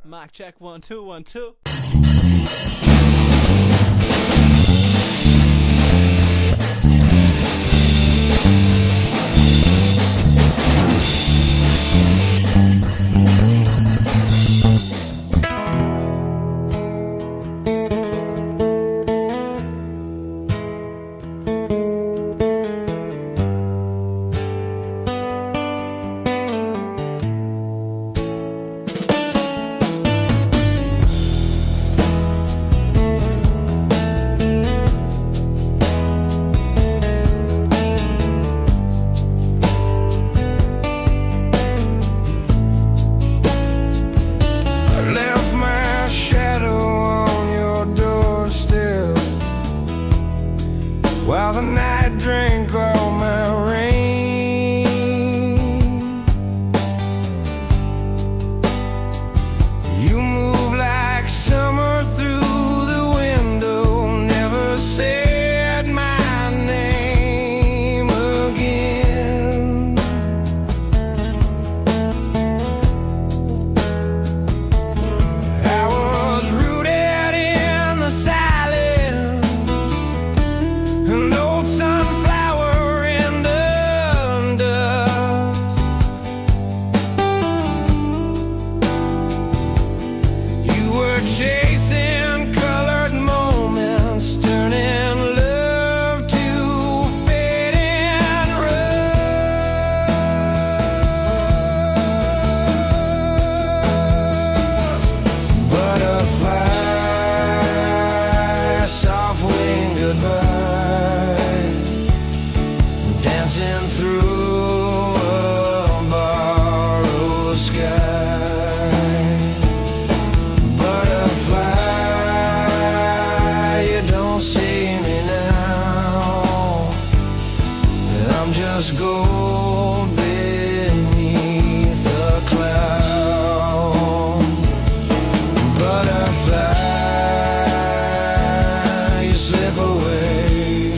Mic check 1 2 1 2. While the night drank all my rain, you move like summer through the window, never said my name again. I was rooted in the silence, an old sunflower in the dust. You were chasing colored moments, turning love to fading rust. Butterfly, soft wing goodbye, dancing through a borrowed sky. Butterfly, you don't see me now. I'm just gold beneath a cloud. Butterfly, you slip away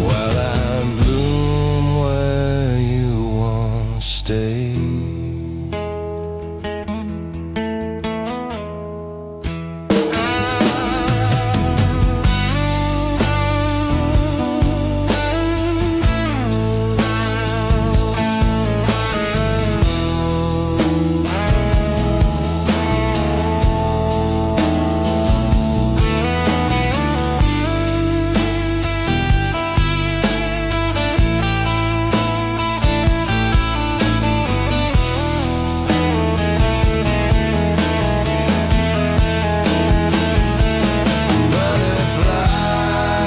while I bloom where you once stayed.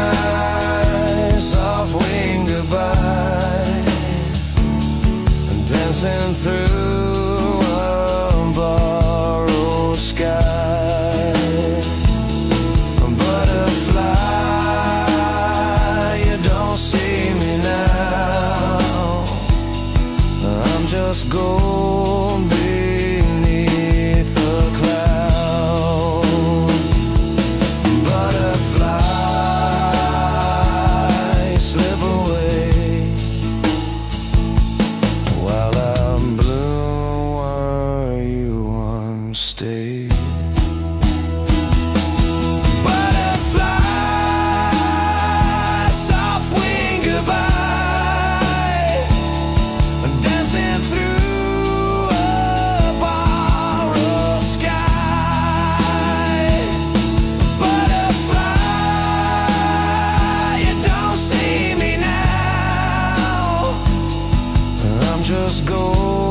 Butterfly, soft wing goodbye, dancing through a borrowed sky. Butterfly, you don't see me now. I'm just gold beneath a cloud. Butterfly, slip away while I'm blue where you once stayed. Butterfly, soft wing goodbye, dancing through a borrowed sky. Butterfly, you don't see me now. I'm just gold